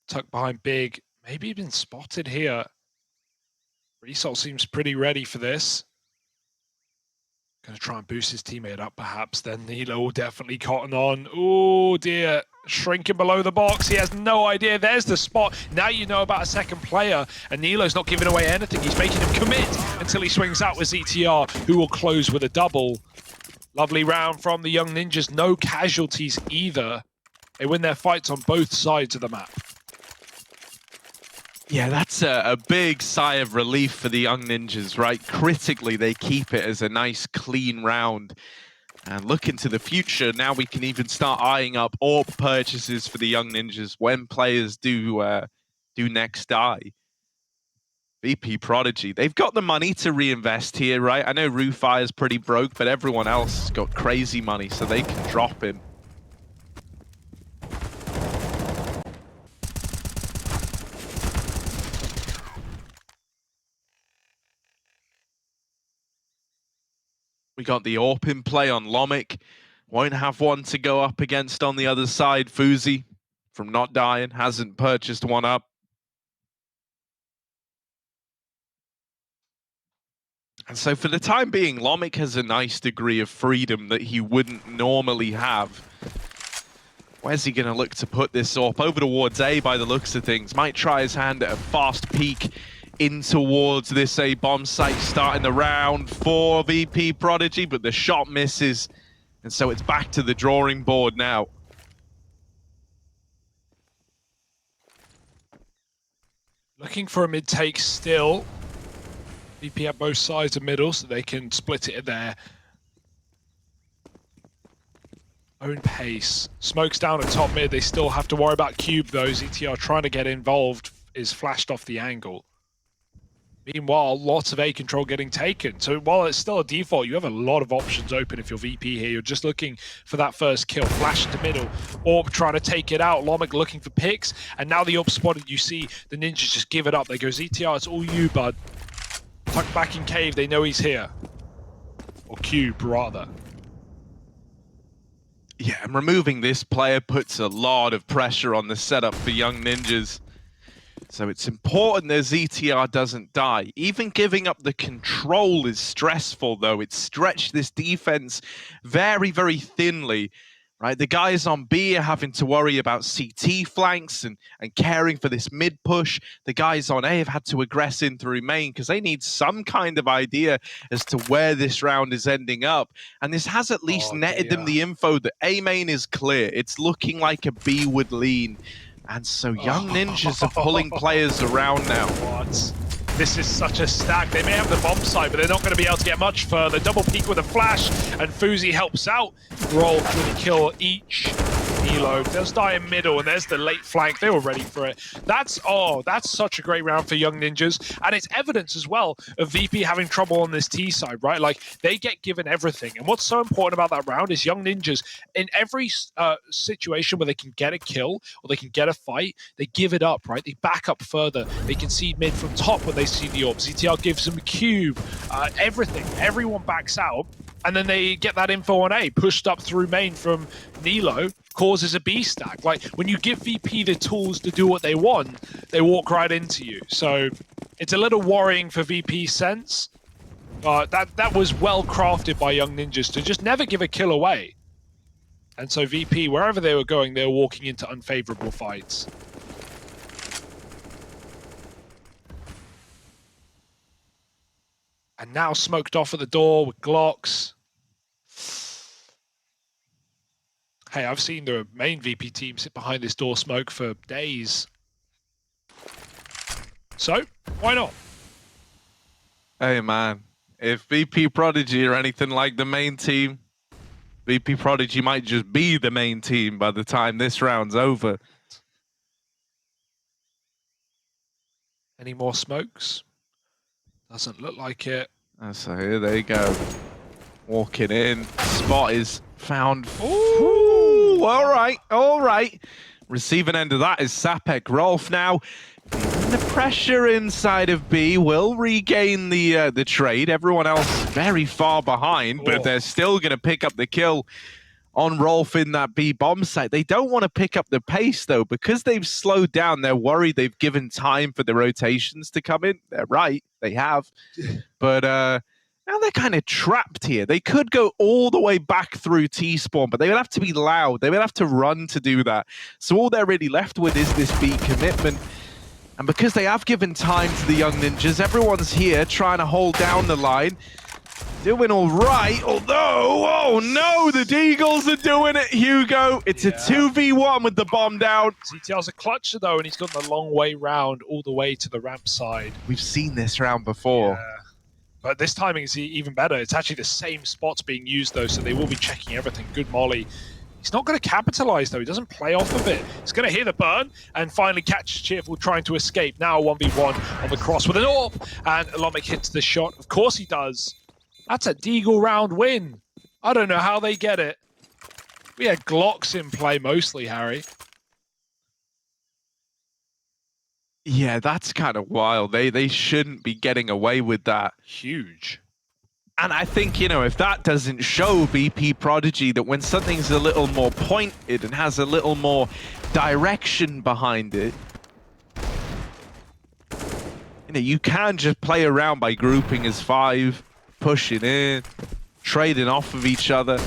tucked behind Big. Maybe been spotted here. Result seems pretty ready for this. Gonna try and boost his teammate up perhaps. Then Nilo will definitely cotton on. Oh dear, shrinking below the box. He has no idea. There's the spot. Now you know about a second player, and Nilo's not giving away anything. He's making him commit until he swings out with ZTR, who will close with a double. Lovely round from the Young Ninjas. No casualties either. They win their fights on both sides of the map. Yeah, that's a big sigh of relief for the Young Ninjas, right? Critically, they keep it as a nice, clean round. And look into the future, now we can even start eyeing up AWP purchases for the Young Ninjas when players do next die. VP.Prodigy, they've got the money to reinvest here, right? I know Rufire's pretty broke, but everyone else has got crazy money, so they can drop him. We got the AWP in play on Lomik. Won't have one to go up against on the other side. Fuzi, from not dying, hasn't purchased one up. And so for the time being, Lomik has a nice degree of freedom that he wouldn't normally have. Where's he going to look to put this AWP? Over towards A by the looks of things. Might try his hand at a fast peek in towards this A bomb site, starting the round for VP.Prodigy, but the shot misses, and so it's back to the drawing board now. Looking for a mid take still. VP at both sides of middle, so they can split it at their own pace. Smoke's down at top mid. They still have to worry about Cube though. ZTR trying to get involved is flashed off the angle. Meanwhile, lots of A control getting taken. So while it's still a default, you have a lot of options open if you're VP here. You're just looking for that first kill. Flash into middle. Orb trying to take it out. Lomic looking for picks. And now the Orb spotted. You see the ninjas just give it up. They go, ZTR, it's all you, bud. Tucked back in cave. They know he's here. Or Cube, rather. Yeah, and removing this player puts a lot of pressure on the setup for Young Ninjas. So it's important that ZTR doesn't die. Even giving up the control is stressful, though. It's stretched this defense very, very thinly. Right, the guys on B are having to worry about CT flanks and caring for this mid push. The guys on A have had to aggress in through main because they need some kind of idea as to where this round is ending up. And this has at least netted them the info that A main is clear. It's looking like a B would lean. And so Young Ninjas are pulling players around now. What? This is such a stack. They may have the bomb site, but they're not going to be able to get much further. Double peek with a flash, and Fuzi helps out. Roll with a kill each. Elo does die in middle, and there's the late flank. They were ready for it. That's such a great round for Young Ninjas, and it's evidence as well of VP having trouble on this T side, right? Like, they get given everything, and what's so important about that round is Young Ninjas, in every situation where they can get a kill or they can get a fight, they give it up, right? They back up further. They concede mid from top when they see the orb. ZTR gives them a cube, everything. Everyone backs out, and then they get that info on A, pushed up through main from Nilo, causes a B stack. Like, when you give VP the tools to do what they want, they walk right into you. So it's a little worrying for VP's sense. That was well crafted by Young Ninjas to just never give a kill away. And so VP, wherever they were going, they were walking into unfavorable fights. And now smoked off at the door with Glocks. Hey, I've seen the main VP team sit behind this door smoke for days. So, why not? Hey, man. If VP.Prodigy are anything like the main team, VP.Prodigy might just be the main team by the time this round's over. Any more smokes? Doesn't look like it. So here they go. Walking in. Spot is found. Ooh, all right, all right. Receiving end of that is Sapek. Rolf now. The pressure inside of B will regain the trade. Everyone else very far behind, but they're still going to pick up the kill on Rolf in that B bomb site. They don't want to pick up the pace, though, because they've slowed down. They're worried they've given time for the rotations to come in. They're right, they have. But now they're kind of trapped here. They could go all the way back through T-spawn, but they would have to be loud. They would have to run to do that. So all they're really left with is this B commitment. And because they have given time to the Young Ninjas, everyone's here trying to hold down the line. Doing all right, although, oh no, the Deagles are doing it, Hugo. It's a 2v1 with the bomb down. ZTR's a clutcher, though, and he's gone the long way round all the way to the ramp side. We've seen this round before. Yeah. But this timing is even better. It's actually the same spots being used, though, so they will be checking everything. Good molly. He's not going to capitalize, though. He doesn't play off of it. He's going to hear the burn and finally catch Cheerful trying to escape. Now 1v1 on the cross with an AWP, and Lomic hits the shot. Of course he does. That's a Deagle round win. I don't know how they get it. We had Glocks in play mostly, Harry. Yeah, that's kind of wild. They shouldn't be getting away with that. Huge. And I think, you know, if that doesn't show VP.Prodigy that when something's a little more pointed and has a little more direction behind it, you know, you can just play around by grouping as 5, pushing in, trading off of each other.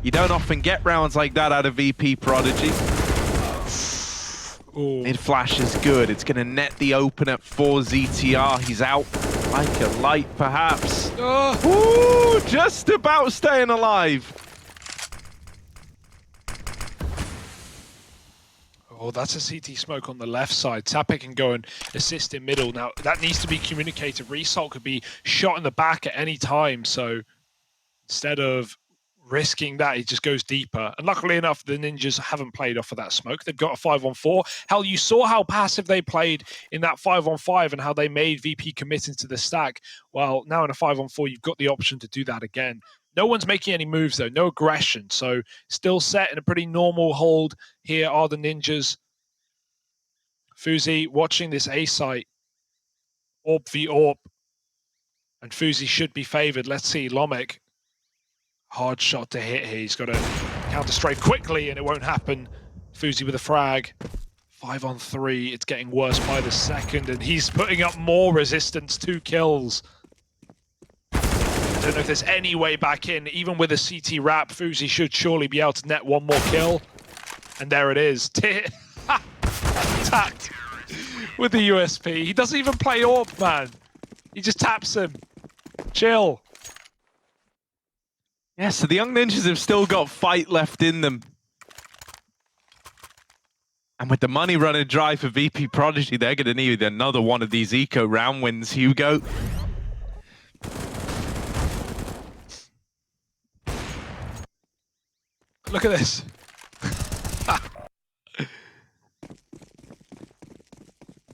You don't often get rounds like that out of VP.Prodigy. Mid flash is good. It's going to net the opener for ZTR. He's out like a light, perhaps. Ooh, just about staying alive. Oh, that's a CT smoke on the left side. Sapek can go and assist in middle. Now, that needs to be communicated. Result could be shot in the back at any time, so instead of risking that, he just goes deeper. And luckily enough, the Ninjas haven't played off of that smoke. They've got a 5-on-4. Hell, you saw how passive they played in that 5-on-5 and how they made VP commit into the stack. Well, now in a 5-on-4, you've got the option to do that again. No one's making any moves, though. No aggression. So still set in a pretty normal hold here are the Ninjas. Fuzi watching this A site. AWP v AWP. And Fuzi should be favored. Let's see. Lomek. Hard shot to hit here. He's got to counter strafe quickly and it won't happen. Fuzi with a frag. 5-on-3. It's getting worse by the second and he's putting up more resistance. 2 kills. I don't know if there's any way back in. Even with a CT wrap, Fuzi should surely be able to net 1 more kill. And there it is. Tapped with the USP. He doesn't even play AWP, man. He just taps him. Chill. Yeah, so the Young Ninjas have still got fight left in them. And with the money running dry for VP.Prodigy, they're going to need another one of these eco round wins, Hugo. Look at this.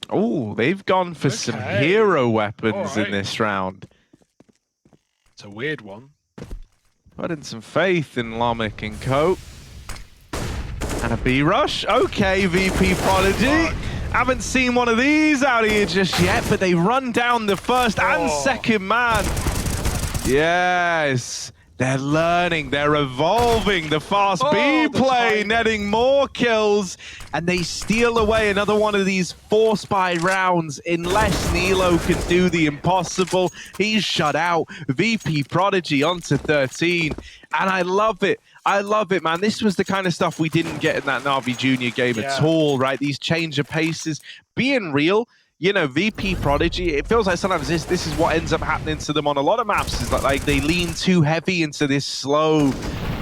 Oh, they've gone for some hero weapons in this round. It's a weird one. Putting some faith in Lomek and co. And a B rush. Okay, VP.Prodigy. Haven't seen one of these out here just yet, but they run down the first and second man. Yes. They're learning, they're evolving. The fast B play, netting more kills, and they steal away another one of these 4-spy rounds unless Nilo can do the impossible. He's shut out. VP.Prodigy onto 13, and I love it. I love it, man. This was the kind of stuff we didn't get in that Na'Vi Junior game at all, right? These change of paces, being real. You know, VP.Prodigy, it feels like sometimes this is what ends up happening to them on a lot of maps, is that like they lean too heavy into this slow,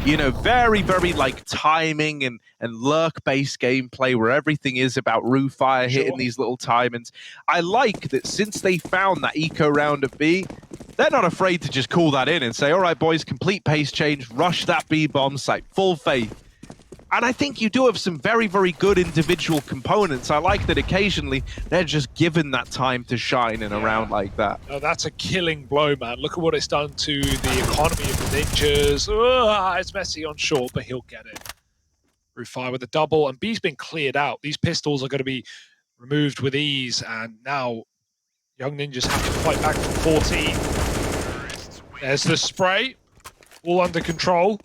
you know, very, very like timing and lurk-based gameplay where everything is about roof fire, hitting these little timings. I like that since they found that eco round at B, they're not afraid to just call that in and say, all right, boys, complete pace change, rush that B bomb site, full faith. And I think you do have some very, very good individual components. I like that occasionally they're just given that time to shine in a round like that. No, that's a killing blow, man. Look at what it's done to the economy of the Ninjas. Ugh, it's messy on short, but he'll get it. Roof fire with a double, and B's been cleared out. These pistols are going to be removed with ease, and now Young Ninjas have to fight back from 14. There's the spray, all under control.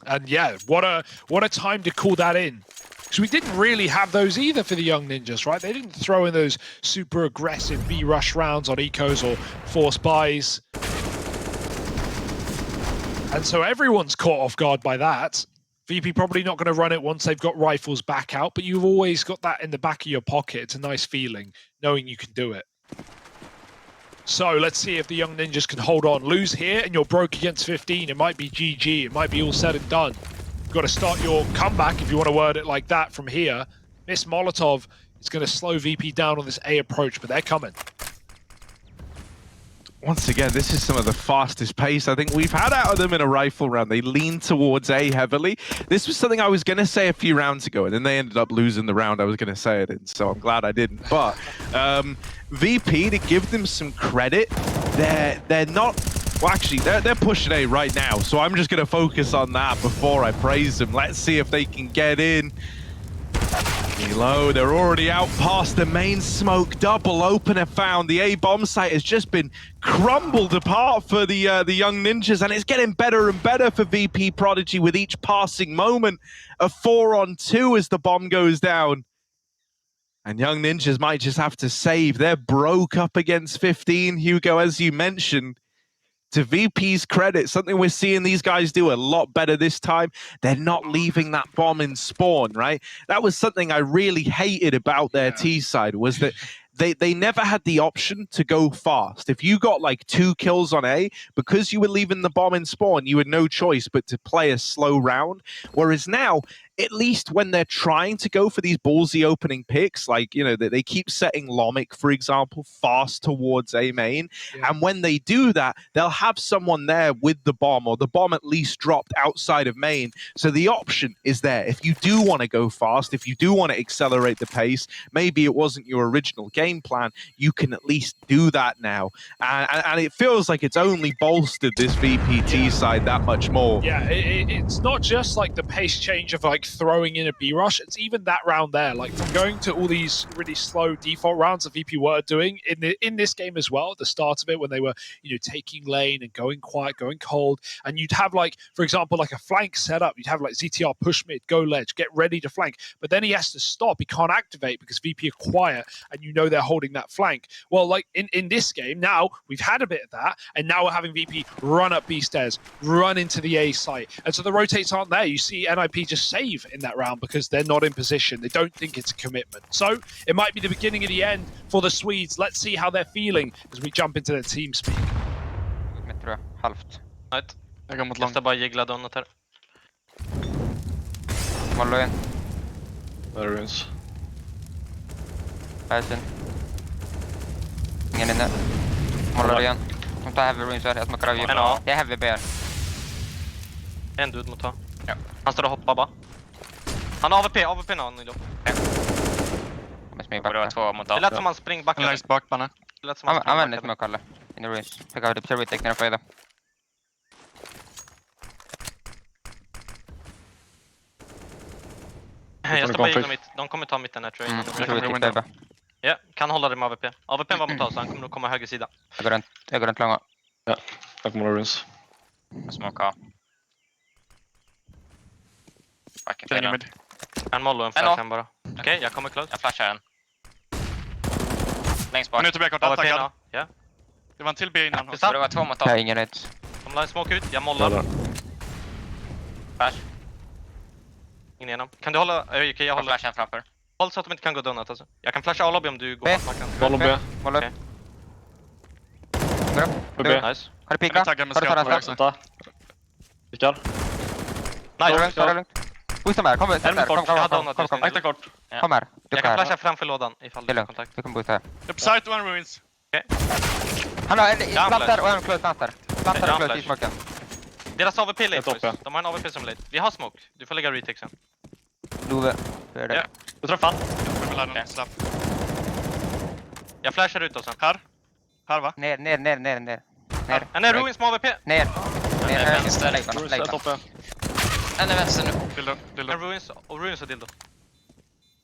And yeah, what a time to call that in. Because we didn't really have those either for the Young Ninjas, right? They didn't throw in those super aggressive B-rush rounds on ecos or 4 spies. And so everyone's caught off guard by that. VP probably not going to run it once they've got rifles back out, but you've always got that in the back of your pocket. It's a nice feeling, knowing you can do it. So let's see if the Young Ninjas can hold on. Lose here and you're broke against 15. It might be GG. It might be all said and done. You've got to start your comeback, if you want to word it like that, from here. Miss Molotov is going to slow VP down on this A approach, but they're coming. Once again, this is some of the fastest pace I think we've had out of them in a rifle round. They lean towards A heavily. This was something I was going to say a few rounds ago, and then they ended up losing the round I was going to say it in, so I'm glad I didn't. But VP, to give them some credit, they're not... Well, actually, they're pushing A right now, so I'm just going to focus on that before I praise them. Let's see if they can get in. Low, they're already out past the main smoke. Double opener found. The A bomb site has just been crumbled apart for the Young Ninjas, and it's getting better and better for VP.Prodigy with each passing moment. A 4-on-2 as the bomb goes down. And Young Ninjas might just have to save. They're broke up against 15, Hugo, as you mentioned. To VP's credit, something we're seeing these guys do a lot better this time. They're not leaving that bomb in spawn, right? That was something I really hated about their T side, was that they never had the option to go fast. If you got like 2 kills on A, because you were leaving the bomb in spawn, you had no choice but to play a slow round. Whereas now, at least when they're trying to go for these ballsy opening picks, like, you know, they keep setting Lomic, for example, fast towards A main. Yeah. And when they do that, they'll have someone there with the bomb, or the bomb at least dropped outside of main. So the option is there. If you do want to go fast, if you do want to accelerate the pace, maybe it wasn't your original game plan, you can at least do that now. And it feels like it's only bolstered this VPT side that much more. Yeah, it's not just like the pace change of like throwing in a B rush. It's even that round there, like from going to all these really slow default rounds that VP were doing in this game as well. At the start of it, when they were taking lane and going quiet, going cold, and you'd have like, for example, like a flank setup. You'd have like ZTR push mid, go ledge, get ready to flank, but then he has to stop. He can't activate because VP are quiet, and they're holding that flank. Well, like in this game now, we've had a bit of that, and now we're having VP run up B stairs, run into the A site, and so the rotates aren't there. You see NIP just save in that round because they're not in position. They don't think it's a commitment. So it might be the beginning of the end for the Swedes. Let's see how they're feeling as we jump into their team speak. Mitt tror jag, halvt. Right. Jag går mot Jag långt. ska bara jiggla donut här. Mollo in. Där är ruins. Här ingen inne. Mollo igen. De tar heavy ruins här, jag smakar av En A. Det är heavy BR. En dude mot A. Ja. Han står och hoppar bara. Han har AVP nu. De är smyg Det var back. 2 mot Det A. lät som han springbackade. Längst bak, banne. Det lät som han Använd det springbackade. smoke alla. In the ruins. Fick av det på retake när de får Jag ska bara gilla mitt. De kommer ta mitten här tror jag. Mm, innan jag de- tror vi typ beba. Ja, kan hålla det med AVP. AVP var mot A så han kommer nog komma höger sida. Jag går runt långa. Jag kommer ha ruins. Smoke A. Backen Stänger till mid. En mollo, en En flash A. en bara. Okej, jag kommer close. Jag flashar en. Längst Han bak. är ute B-kort, AVP attackad. A. Ja. Det var en till B innan. Ja. Så det var 2 mot Jag har A. ingen rätt. De la en smoke ut, jag Där, mollar. där. Flash. In igenom. Kan du hålla? Okej, jag Jag håller. flashar en framför. Håll så att de inte kan gå donut alltså. Jag kan flasha A-lobby om du går B. på marken. Boll och B. Mollo upp. Okej. Går upp. För Du. B. Nice. Har du Jag är pika? taggad med Har du scout. sådana Vänta. Pikar. Ta det Nice. lugnt, ta det lugnt. Boosta med, kom En mot kort. Jag hade donut just nu. Akta kort. Kom här. Jag Ducka kan här. flasha framför lådan ifall Det är du har lugnt. kontakt. Du kan boosta här. Upp site och en ruins. Han har en Ja, plantar flash. och en close plantar. Plantar Ja, och close flash. i smoken. Deras AVP late Ett boys. uppe. De har en AVP som late. Vi har smoke. Du får lägga retake sen. Love. Hur är det? Ja. Du träffar. Jag vill lära en slapp. Jag flashar ut oss sen. Här. Här va? Ner. Ner. En är ruins med AVP. Ner. Ner. vänster. Ruins är toppe. En är vänster nu. Dildo. En ruins och dildo.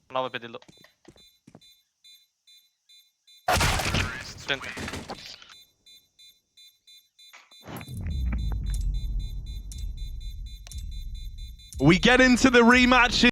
En AVP dildo. Synd. We get into the rematch.